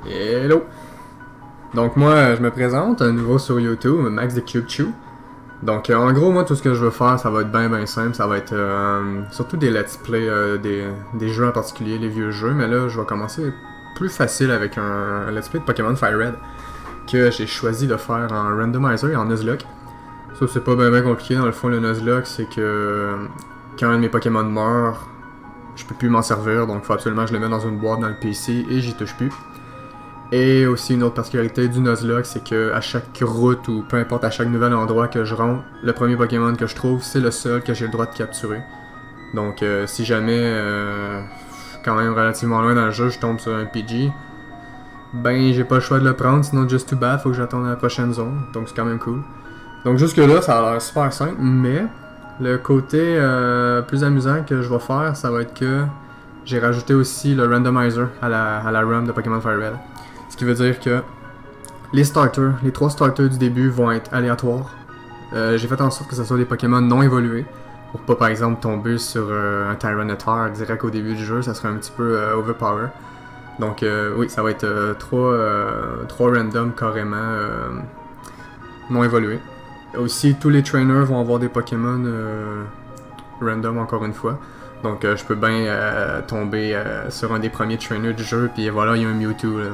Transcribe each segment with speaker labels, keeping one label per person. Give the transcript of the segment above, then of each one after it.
Speaker 1: Hello! Donc moi, je me présente, un nouveau sur YouTube, Max de Cube Chew. Donc en gros, moi, tout ce que je veux faire, ça va être bien simple. Ça va être surtout des let's play, des jeux en particulier, les vieux jeux. Mais là, je vais commencer plus facile avec un let's play de Pokémon Fire Red que j'ai choisi de faire en randomizer et en Nuzlocke. Ça, c'est pas bien compliqué. Dans le fond, le Nuzlocke, c'est que quand un de mes Pokémon meurt, je peux plus m'en servir. Donc il faut absolument que je le mette dans une boîte dans le PC et j'y touche plus. Et aussi une autre particularité du Nuzlocke, c'est que à chaque route ou peu importe à chaque nouvel endroit que je rentre, le premier Pokémon que je trouve, c'est le seul que j'ai le droit de capturer. Donc si jamais, quand même relativement loin dans le jeu, je tombe sur un Pidgey, ben j'ai pas le choix de le prendre, sinon just too bad, faut que j'attende la prochaine zone. Donc c'est quand même cool. Donc jusque là, ça a l'air super simple, mais le côté plus amusant que je vais faire, ça va être que j'ai rajouté aussi le randomizer à la run de Pokémon Fire Red. Ce qui veut dire que les starters, les 3 starters du début vont être aléatoires. J'ai fait en sorte que ce soit des Pokémon non évolués. Pour pas par exemple tomber sur un Tyranitar direct au début du jeu, ça serait un petit peu overpower. Donc oui, ça va être 3 randoms carrément non évolués. Aussi, tous les trainers vont avoir des Pokémon random encore une fois. Donc je peux bien tomber sur un des premiers trainers du jeu, puis voilà, il y a un Mewtwo. Là.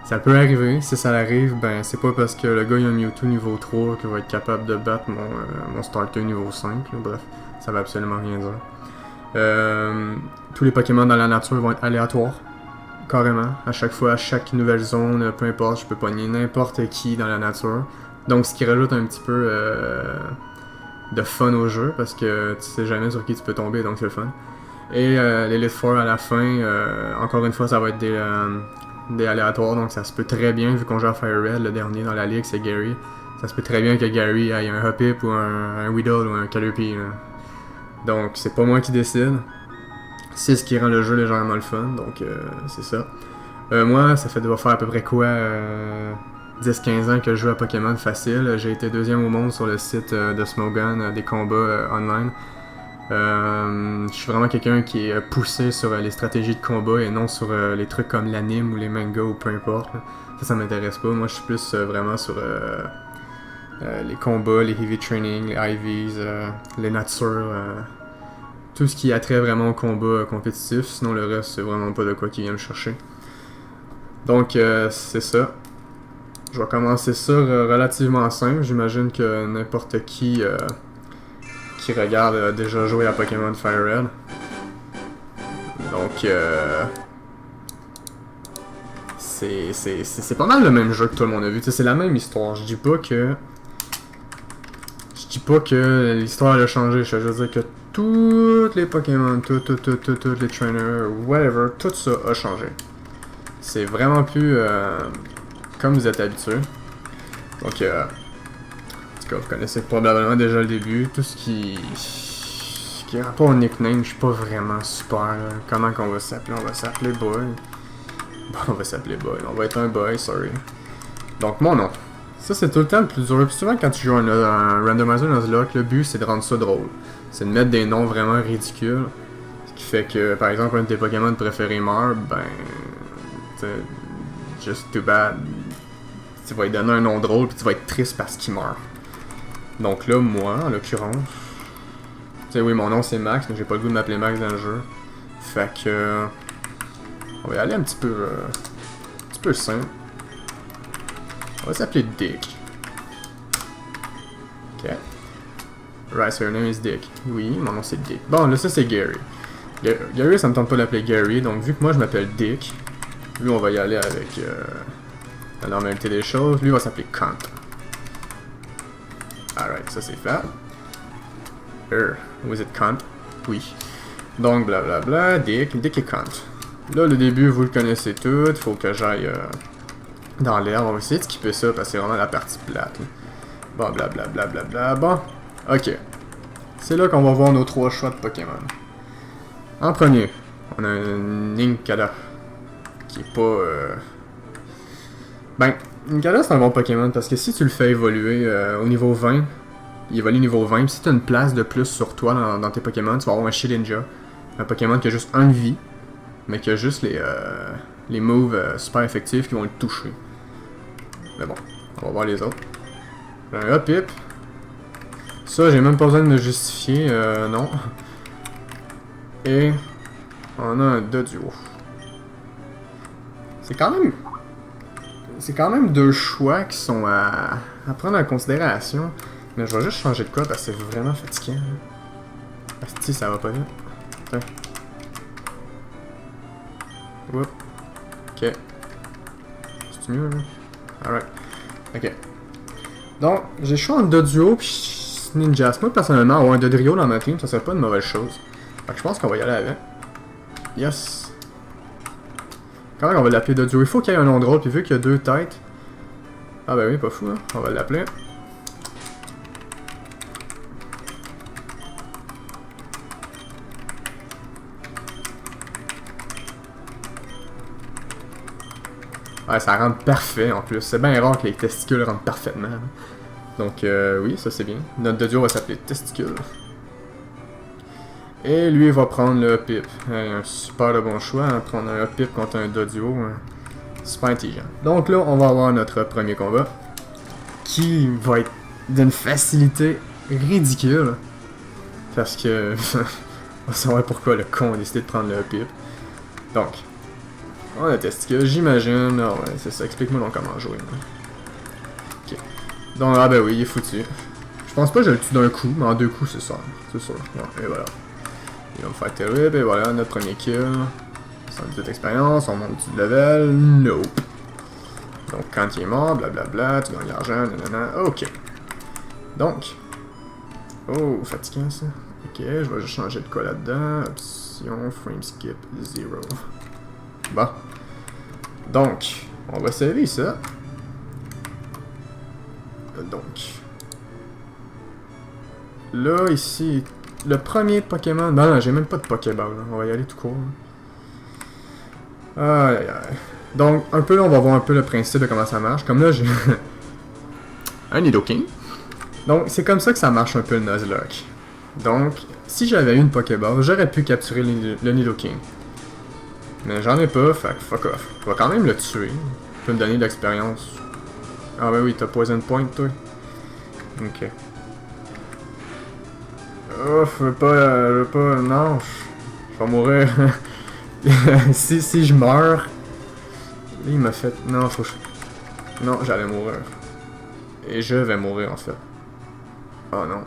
Speaker 1: Ça peut arriver, si ça arrive, ben c'est pas parce que le gars il a un Mewtwo niveau 3 qu'il va être capable de battre mon starter niveau 5. Là. Bref, ça va absolument rien dire. Tous les Pokémon dans la nature vont être aléatoires, carrément. À chaque fois, à chaque nouvelle zone, peu importe, je peux pogner n'importe qui dans la nature. Donc ce qui rajoute un petit peu de fun au jeu, parce que tu sais jamais sur qui tu peux tomber, donc c'est le fun. Et l'Elite Four à la fin, encore une fois, ça va être des aléatoires, donc ça se peut très bien, vu qu'on joue à Fire Red, le dernier dans la ligue, c'est Gary. Ça se peut très bien que Gary ait un Hoppip ou un Weedle ou un Caterpie. Donc c'est pas moi qui décide. C'est ce qui rend le jeu légèrement le fun, donc c'est ça. Moi, ça doit faire à peu près quoi 10-15 ans que je joue à Pokémon facile. J'ai été deuxième au monde sur le site de Smogon, des combats online. Je suis vraiment quelqu'un qui est poussé sur les stratégies de combat et non sur les trucs comme l'anime ou les mangas ou peu importe. Ça m'intéresse pas. Moi, je suis plus vraiment sur les combats, les heavy training, les IVs, les natures, tout ce qui a trait vraiment au combat compétitif. Sinon, le reste, c'est vraiment pas de quoi qui vient me chercher. Donc, c'est ça. Je vais commencer ça relativement simple. J'imagine que n'importe qui regarde a déjà joué à Pokémon Fire Red. Donc, c'est pas mal le même jeu que tout le monde a vu. T'sais, c'est la même histoire. Je dis pas que l'histoire a changé. Je veux dire que tous les Pokémon, tous les trainers, whatever, tout ça a changé. C'est vraiment plus comme vous êtes habitués. Donc, en tout cas, vous connaissez probablement déjà le début. Tout ce qui est rapport au nickname, je suis pas vraiment super. Là. Comment qu'on va s'appeler? On va s'appeler Boy. Bon, on va s'appeler Boy. On va être un Boy, sorry. Donc, mon nom. Ça, c'est tout le temps le plus dur. Puis souvent, quand tu joues un randomizer Nuzlocke, le but, c'est de rendre ça drôle. C'est de mettre des noms vraiment ridicules. Ce qui fait que, par exemple, un de tes Pokémon préférés meurt, ben... just too bad. Tu vas lui donner un nom drôle, puis tu vas être triste parce qu'il meurt. Donc là, moi, en l'occurrence... Tu sais, oui, mon nom, c'est Max, mais j'ai pas le goût de m'appeler Max dans le jeu. Fait que... on va y aller un petit peu simple. On va s'appeler Dick. Ok. Right, so your name is Dick. Oui, mon nom c'est Dick. Bon, là, ça c'est Gary. Gary, ça me tente pas d'appeler Gary, donc vu que moi je m'appelle Dick, lui on va y aller avec la normalité des choses. Lui va s'appeler Kant. Alright, ça c'est fait. Was it Kant? Oui. Donc blablabla, Dick et Kant. Là, le début, vous le connaissez tout. Il faut que j'aille dans l'herbe. On va essayer de skipper ça parce que c'est vraiment la partie plate. Là. Bon, blablabla. Bon, ok. C'est là qu'on va voir nos 3 choix de Pokémon. En premier, on a un Nincada. Qui est pas... Ben, Nincada c'est un bon Pokémon parce que si tu le fais évoluer au niveau 20, il évolue niveau 20. Si tu as une place de plus sur toi dans tes Pokémon, tu vas avoir un Shedinja. Un Pokémon qui a juste 1 de vie, mais qui a juste les moves super effectifs qui vont le toucher. Mais bon, on va voir les autres. J'ai un Hop-Hip. Ça, j'ai même pas besoin de me justifier, non. Et on a un Doduo. C'est quand même deux choix qui sont à prendre en considération. Mais je vais juste changer de quoi parce que c'est vraiment fatigant. Parce que ça va pas vite. Tiens. Oups. Ok. C'est mieux là? Alright. Ok. Donc, j'ai le choix entre Doduo puis Ninjask. Moi personnellement, avoir un Dodrio dans ma team, ça serait pas une mauvaise chose. Fait que je pense qu'on va y aller avec. Yes. Quand même, on va l'appeler Doduo. Il faut qu'il y ait un nom drôle, puis vu qu'il y a deux têtes. Ah ben oui, pas fou, hein. On va l'appeler. Ouais, ça rentre parfait en plus. C'est bien rare que les testicules rentrent parfaitement. Donc, oui, ça c'est bien. Notre Doduo va s'appeler Testicule. Et lui, il va prendre le Hop-Hip. Un super de bon choix, hein, prendre un Hop-Hip contre un Doduo. Hein. Super intelligent. Donc là, on va avoir notre premier combat. Qui va être d'une facilité ridicule. Parce que... on va savoir pourquoi le con a décidé de prendre le Hop-Hip. Donc... on a testicule, j'imagine. Ah ouais, c'est ça. Explique-moi donc comment jouer. Ok. Donc, ah ben oui, il est foutu. Je pense pas que je le tue d'un coup, mais en deux coups, c'est ça. C'est sûr. Ouais, et voilà. Il va me faire terrible, et voilà, notre premier kill. 118 expérience, on monte de level. Nope. Donc, quand il est mort, blablabla, tu gagnes l'argent, nanana. Ok. Donc. Oh, fatigant ça. Ok, je vais juste changer de quoi là-dedans. Option, frame skip, 0. Bon. Donc, on va sauver ça. Donc. Là, ici, le premier Pokémon... non, j'ai même pas de Pokéball. On va y aller tout court. Aïe, aïe, aïe. Donc, un peu là, on va voir un peu le principe de comment ça marche. Comme là, j'ai un Nidoking. Donc, c'est comme ça que ça marche un peu le Nuzlocke. Donc, si j'avais eu une Pokéball, j'aurais pu capturer le Nidoking. Mais j'en ai pas, fait que fuck off. Je vais quand même le tuer. Il peut me donner de l'expérience. Ah ben oui, t'as Poison Point, toi. Ok. Oh, je veux pas, non. Je vais mourir. si je meurs... Là, il m'a fait... non, faut que je... non, j'allais mourir. Et je vais mourir, en fait. Oh non.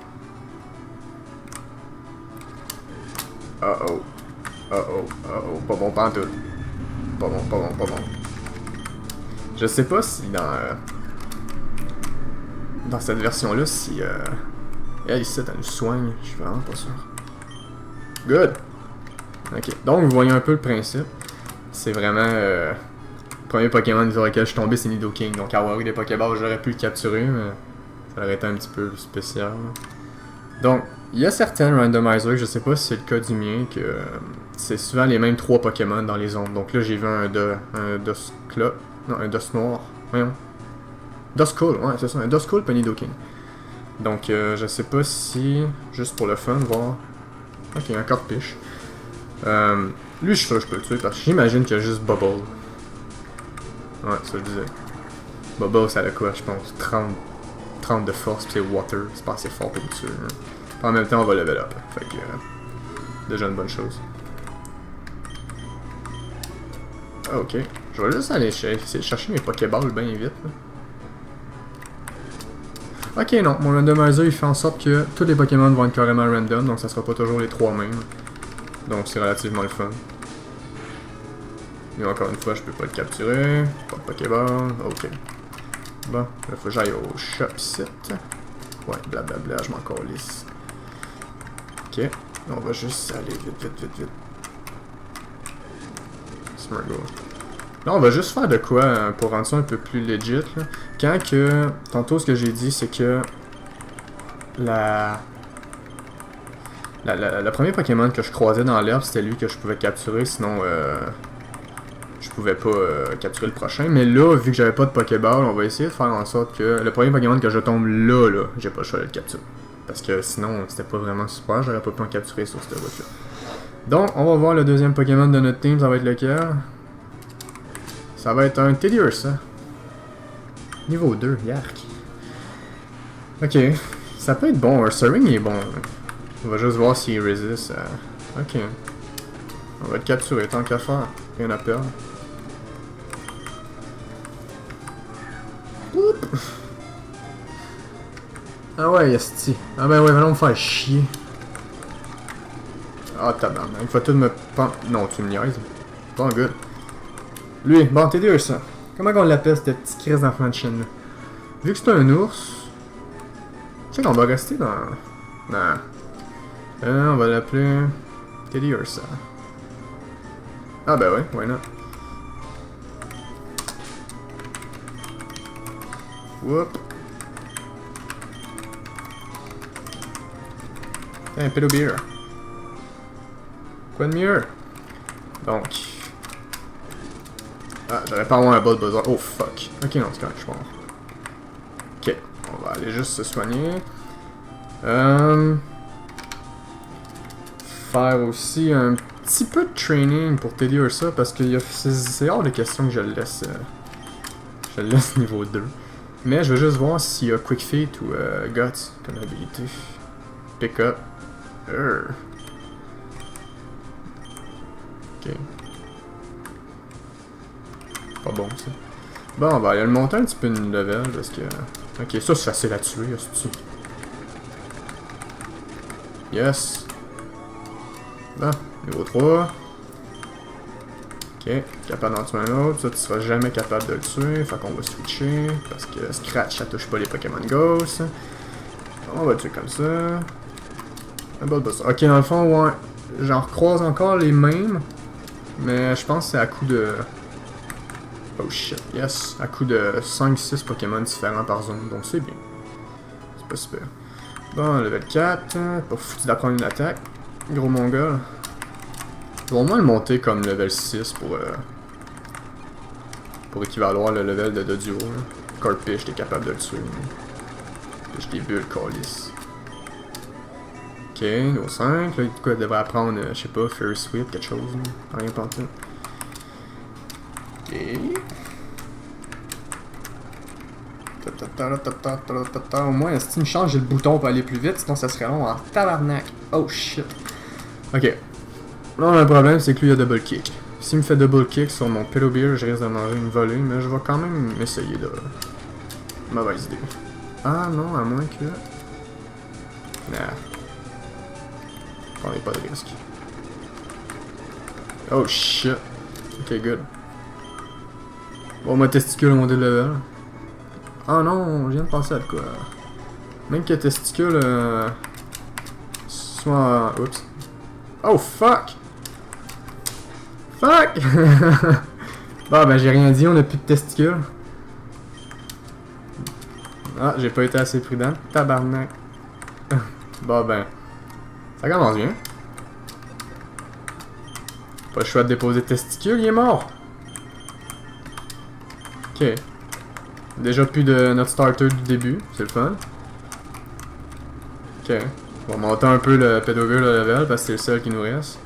Speaker 1: Oh oh, pas bon pantoute. Pas bon. Je sais pas si dans cette version-là, si elle ici, elle nous soigne, je suis vraiment pas sûr. Good! Ok, donc vous voyez un peu le principe. C'est vraiment... le premier Pokémon sur lequel je suis tombé, c'est Nidoking. Donc avoir eu des Pokéballs, j'aurais pu le capturer, mais ça aurait été un petit peu spécial. Donc, il y a certains randomizers, je sais pas si c'est le cas du mien, que c'est souvent les mêmes 3 Pokémon dans les zones. Donc là, j'ai vu un Dusclops. Non, un Dusknoir. Voyons. Duskull, ouais, c'est ça, un Duskull puis Nidoking. Donc, je sais pas si, juste pour le fun, voir... ok, un Corphish. Lui, je suis sûr que je peux le tuer, parce que j'imagine qu'il y a juste Bubble. Ouais, ça je disais. Bubble, ça a quoi, je pense? 30 de force, pis c'est Water, c'est pas assez fort pour le tuer. Hein. En même temps, on va level up. Fait que, déjà une bonne chose. Ah, ok. Je vais juste aller essayer de chercher mes Pokéballs bien vite. Là. Ok, non. Mon randomizer, il fait en sorte que tous les Pokémon vont être carrément random, donc ça sera pas toujours les 3 mêmes. Donc c'est relativement le fun. Et encore une fois, je peux pas le capturer. Pas de Pokéball. Ok. Bon, il faut que j'aille au shop site. Ouais, blablabla, je m'en calisse. Ok, on va juste aller vite. Smargo. Là, on va juste faire de quoi pour rendre ça un peu plus legit. Là. Quand que... tantôt, ce que j'ai dit, c'est que... le premier Pokémon que je croisais dans l'herbe, c'était lui que je pouvais capturer, sinon... je pouvais pas capturer le prochain. Mais là, vu que j'avais pas de Pokéball, on va essayer de faire en sorte que le premier Pokémon que je tombe là, j'ai pas le choix de le capturer. Parce que sinon, c'était pas vraiment super, j'aurais pas pu en capturer sur cette route-là. Donc, on va voir le deuxième Pokémon de notre team, ça va être lequel? Ça va être un Teddy Ursa. Niveau 2, yark. Ok. Ça peut être bon. Ursaring est bon. On va juste voir s'il résiste. Ok. On va être capturé tant qu'à faire. Rien à perdre. Oup. Ah ouais, yesti. Ah ben ouais, allons me faire chier. Ah tabarnak, il faut tout me... Non, tu me niaises. Pas good. Lui, bon, t'es dur ça. Comment on l'appelle cette petite crise d'enfant de chienne là? Vu que c'est un ours... Tu sais qu'on va rester dans... Non. On va l'appeler... Teddy Ursa. Ah ben ouais, why not? Whoop. Un pédo beer. Quoi de mieux? Donc... Ah, j'aurais pas avoir un bol buzzer. Oh fuck. Ok, non, c'est correct, je suis mort. Ok, on va aller juste se soigner. Faire aussi un petit peu de training pour Teddy Ursa parce que c'est hors de question que je le laisse. Je le laisse niveau 2. Mais je veux juste voir s'il y a Quick Feet ou Guts comme habilité. Pick up. Ok. Pas bon ça. Bon, on va aller le monter un petit peu une level parce que... Ok, ça c'est facile à tuer, hostie. Yes. Bon, niveau 3. Ok, capable d'en tuer un autre. Ça, tu seras jamais capable de le tuer. Fait qu'on va switcher. Parce que Scratch, ça touche pas les Pokémon Ghost. On va le tuer comme ça. Un bol boss. Ok, dans le fond, ouais. J'en recroise encore les mêmes. Mais je pense que c'est à coup de... Oh shit, yes. À coup de 5-6 Pokémon différents par zone. Donc c'est bien. C'est pas super. Bon, level 4. Pas foutu d'apprendre une attaque. Gros mongol. Je vais au moins le monter comme level 6 pour équivaloir le level de Doduo. Corpish, t'es capable de le tuer. Puis des bulles, Callis. Ok, niveau 5. Là, il devrait apprendre, je sais pas, Fairy Sweep, quelque chose. Rien pantoute. Ok. Au moins, si tu me changes le bouton pour aller plus vite, sinon ça serait long en tabarnak. Oh shit. Ok. Là, on a un problème, c'est que lui, il a double kick. S'il me fait double kick sur mon Pedo Beer, je risque de manger une volée, mais je vais quand même essayer de... Mauvaise idée. Ah non, à moins que... Nah. Prenez pas de risque. Oh shit. Ok, good. Bon, ma testicule a monté de level. Ah non, je viens de penser à quoi. Même que testicule soit... Oups. Oh fuck! Fuck! Bon ben j'ai rien dit, on a plus de testicules. Ah, j'ai pas été assez prudent. Tabarnak. Bon ben... Ça commence bien. Pas le choix de déposer testicules, il est mort! Ok. Déjà plus de notre starter du début, c'est le fun. Ok. On va monter un peu le Pedovir le level parce que c'est le seul qui nous reste.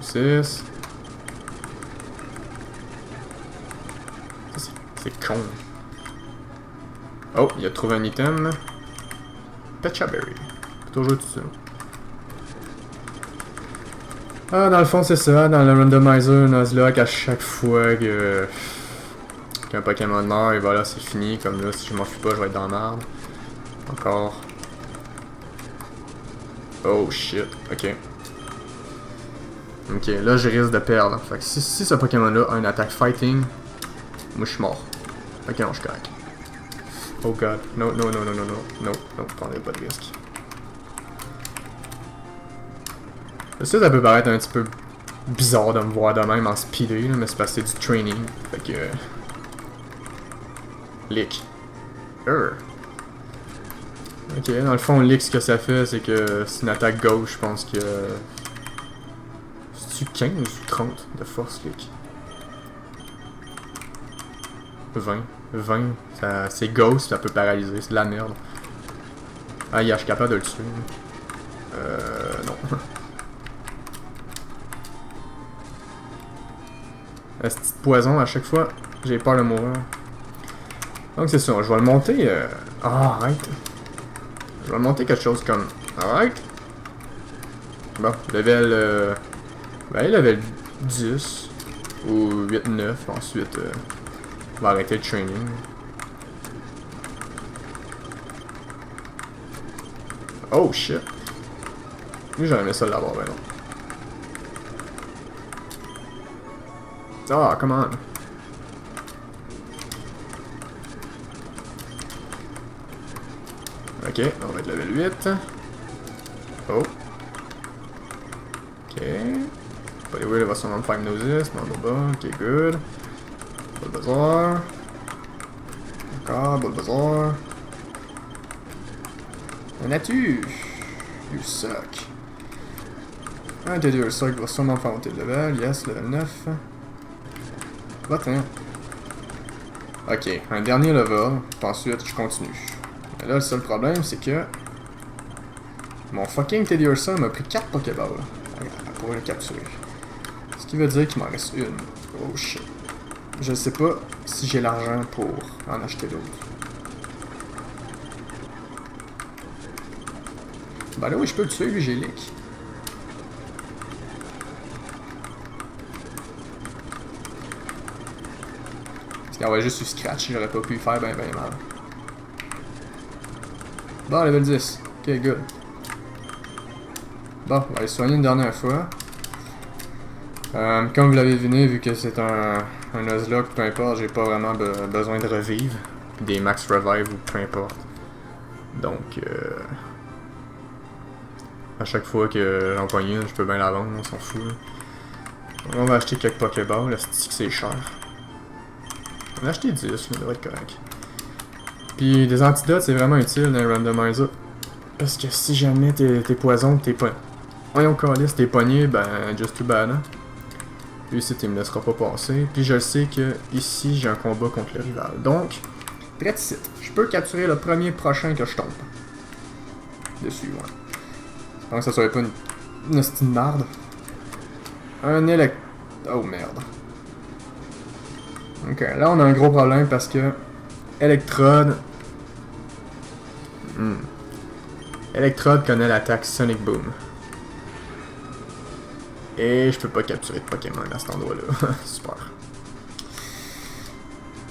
Speaker 1: 6. C'est con. Oh, il a trouvé un item. Pechaberry. Toujours tout ça. Ah, dans le fond, c'est ça. Dans le randomizer Nuzlocke, à chaque fois qu'un Pokémon meurt, et voilà, c'est fini. Comme là, si je m'en fous pas, je vais être dans la merde. Encore. Oh shit. Ok. Ok, là, je risque de perdre. Fait que si ce Pokémon-là a une attaque fighting, moi, je suis mort. Ok, non, je craque. Oh god. Non, non, non, non, non, non. Non, non, prendrez pas de risque. Ça peut paraître un petit peu bizarre de me voir de même en speedé, mais c'est parce que c'est du training. Fait que... Lick. Ok, dans le fond, Lick, ce que ça fait, c'est que c'est une attaque gauche, je pense que... C'est-tu 15 ou 30 de force, Lick? 20. 20. C'est ghost, ça peut paralyser, c'est de la merde. Ah, yeah, je suis capable de le tuer. Non. Un petit poison à chaque fois. J'ai peur de mourir. Donc c'est ça, je vais le monter. Ah, arrête. Je vais le monter quelque chose comme. Alright. Bon, level. Ben, level 10. Ou 8-9. Ensuite, on va arrêter le training. Oh shit. Lui, j'aurais aimé ça l'avoir, ben non. Ah, come on. Ok, on va être level 8. Oh. Ok. Bollywood va sûrement me faire Gnosis. Non, bas. Ok, good. Bulbasaur. Encore, Bulbasaur. Un atu. You suck. Un Teddiursa qui va sûrement faire monter le level. Yes, level 9. Bah, tiens. Ok, un dernier level. Puis ensuite, je continue. Mais là, le seul problème, c'est que mon fucking Teddiursa m'a pris 4 Pokéballs pour le capturer. Ce qui veut dire qu'il m'en reste une. Oh shit. Je sais pas si j'ai l'argent pour en acheter d'autres. Bah là oui, je peux le tuer, lui, j'ai leak. Parce qu'il aurait juste eu Scratch, j'aurais pas pu faire ben mal. Bon, level 10. Ok, good. Bon, on va aller soigner une dernière fois. Comme vous l'avez deviné, vu que c'est un Nuzlocke, peu importe, j'ai pas vraiment besoin de revivre. Des max revive ou peu importe. Donc, à chaque fois que j'en pogne une, je peux bien la vendre, on s'en fout. Donc, on va acheter quelques Pokéballs, là, c'est cher. On va acheter 10, là, ça devrait être correct. Puis des antidotes, c'est vraiment utile dans les randomizers. Parce que si jamais t'es poison, t'es pas. Voyons calice, t'es pogné, ben just too bad, hein. Lui ici, il me laissera pas passer. Puis je sais que ici, j'ai un combat contre le rival. Donc, très ici. Je peux capturer le premier prochain que je tombe. Dessus, ouais. Donc ça serait pas une hostie de merde. Un élect... Oh merde. Ok, là on a un gros problème parce que Electrode... Electrode connaît l'attaque Sonic Boom. Et je peux pas capturer de Pokémon à cet endroit-là. Super.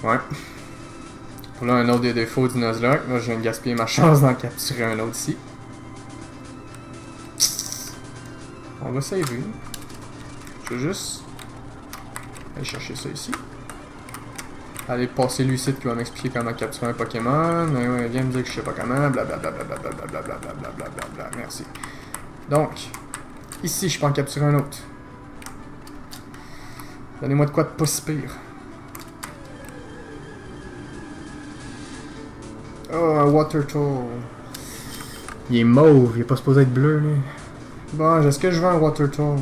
Speaker 1: Ouais. Là, un autre des défauts du Nuzlocke. Là, je viens de gaspiller ma chance d'en capturer un autre ici. On va saver. Je vais juste aller chercher ça ici. Aller passer Lucide qui va m'expliquer comment capturer un Pokémon. Ouais, viens me dire que je sais pas comment. Blablabla. Merci. Donc, ici, je peux en capturer un autre. Donnez-moi de quoi de pas si pire. Oh, un Water Toll. Il est mauve, il est pas supposé être bleu, lui. Bon, est-ce que je veux un Water Toll?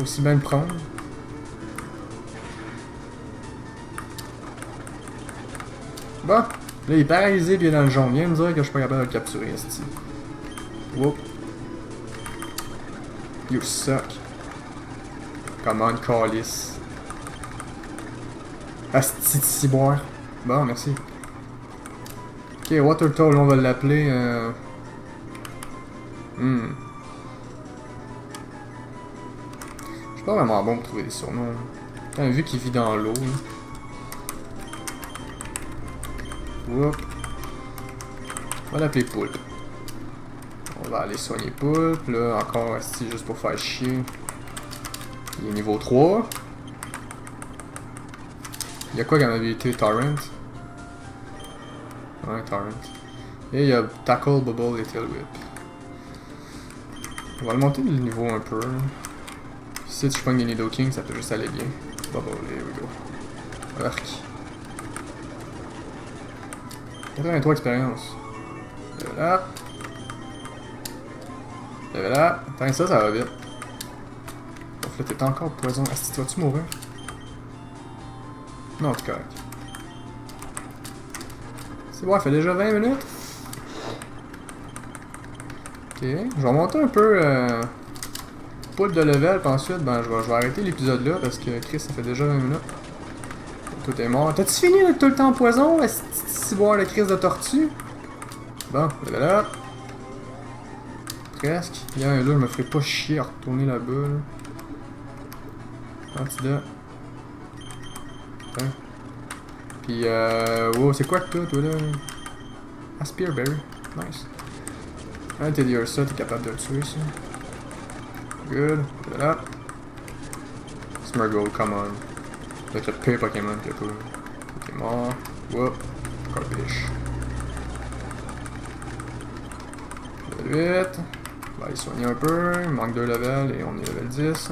Speaker 1: Aussi bien le prendre. Bon, là il est paralysé, il est dans le jaune. Viens me dire que je suis pas capable de le capturer, esti. Whoop. You suck. Come on, calice. Asti de ciboire. Bon, merci. Ok, Water Toll, on va l'appeler. Je suis pas vraiment bon pour trouver des surnoms. Vu qu'il vit dans l'eau. Whoop. On va l'appeler Poulpe. On va aller soigner Poulpe. Là, encore ici, juste pour faire chier. Il est niveau 3. Il y a quoi comme habilité? Torrent? Ouais, Torrent. Et il y a Tackle, Bubble et Tail Whip. On va le monter de niveau un peu. Si je pogne les Nidoking, ça peut juste aller bien. Bubble, here we go. Arc. 83 expérience. Level up. Level up. Attends, ça va vite. Sauf là, t'es encore poison. Asti, tu vas-tu mourir? Non, c'est correct. C'est bon, il fait déjà 20 minutes. Ok, je vais monter un peu poule de level, puis ensuite, ben, je vais arrêter l'épisode là, parce que Chris, ça fait déjà 20 minutes. Tout est mort. T'as-tu fini avec tout le temps poison? Est-ce que boire le Chris de tortue? Bon, là. Presque. Il y a un là, je me ferai pas chier à retourner là-bas. Là. Antidote. Putain. Puis, wow, c'est quoi que toi, là? Ah, Spearberry. Nice. Ah, t'es dire ça, t'es capable de le tuer, ça. Good. Là. Smurgle, come on. C'est le pire Pokémon qu'il y a pas. T'es mort. Whoop. Corbiche. Level 8. On va aller soigner un peu. Il manque 2 levels et on est level 10.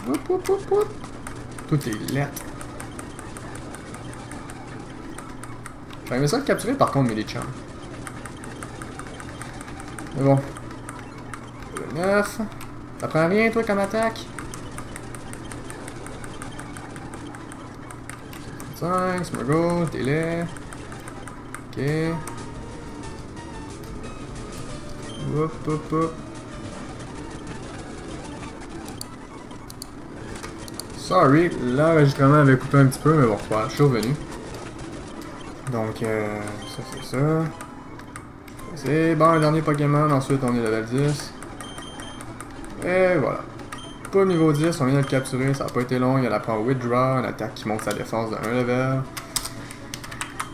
Speaker 1: Whoop, whoop, whoop, whoop. Tout est lettre. J'aurais aimé ça le capturer par contre, Medicham. Mais bon. Le 9. Ça prend rien, toi, comme attaque? 5, Smurgle, t'es laid. Ok. Hop, hop, hop. Sorry, l'enregistrement avait coupé un petit peu, mais bon, voilà, je suis revenu. Donc, ça c'est ça. C'est bon, un dernier Pokémon, ensuite on est level 10. Et voilà. Pas niveau 10, on vient de le capturer, ça a pas été long, il apprend Withdraw, une attaque qui monte sa défense de 1 level.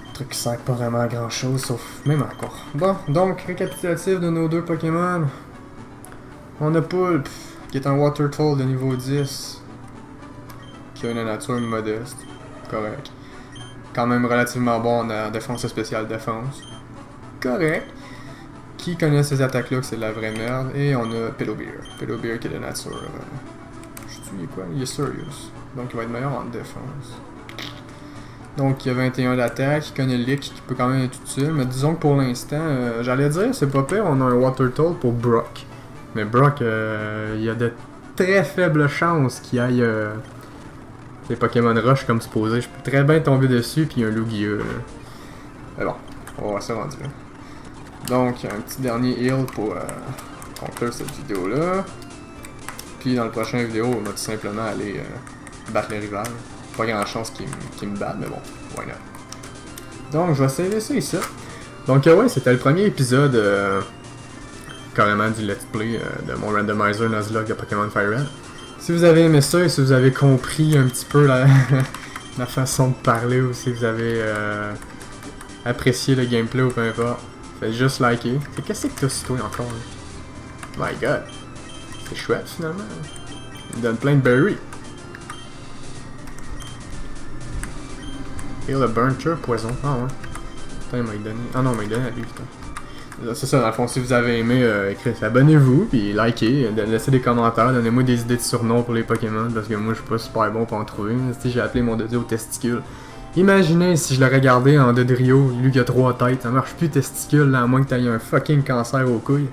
Speaker 1: Un truc qui sert pas vraiment à grand chose, sauf même encore. Bon, donc, récapitulatif de nos 2 Pokémon. On a Pulp, qui est un Water Troll de niveau 10. Qui a une nature modeste. Correct. Quand même relativement bon en défense spéciale défense. Correct. Qui connaît ces attaques-là que c'est de la vraie merde. Et on a Pedobeer. Pedobeer qui est de nature... je sais quoi? Il est serious. Donc il va être meilleur en défense. Donc il y a 21 d'attaque. Il connaît le Lick qui peut quand même être utile. Mais disons que pour l'instant, j'allais dire c'est pas pire. On a un Water Toll pour Brock. Mais Brock, il y a de très faibles chances qu'il aille... les Pokémon Rush comme supposé. Je peux très bien tomber dessus. Puis un Lugia. Mais bon, on va voir ça rendu là. Donc, un petit dernier heal pour conclure cette vidéo-là. Puis dans le prochain vidéo, on va tout simplement aller battre les rivales. Pas grand chance qu'ils me battent, mais bon, why not. Donc, je vais saver ça ici. Donc, ouais, c'était le premier épisode carrément du Let's Play de mon randomizer Nuzlocke de Pokémon Fire Red. Si vous avez aimé ça et si vous avez compris un petit peu la, la façon de parler ou si vous avez apprécié le gameplay ou peu importe, faites juste liker. C'est qu'est-ce que t'as sur toi encore? Là? My god. C'est chouette finalement. Il me donne plein de berries. Et le Burntcher, poison. Ah ouais. Putain, il m'a donné. Ah non, il m'a donné à lui, putain. C'est ça, dans le fond, si vous avez aimé, abonnez-vous, puis likez, laissez des commentaires, donnez-moi des idées de surnoms pour les Pokémon, parce que moi je suis pas super bon pour en trouver. J'ai appelé mon Dodio testicule. Imaginez si je l'aurais gardé en Dodrio, lui qui a 3 têtes, ça marche plus testicule, là, à moins que t'aies un fucking cancer aux couilles.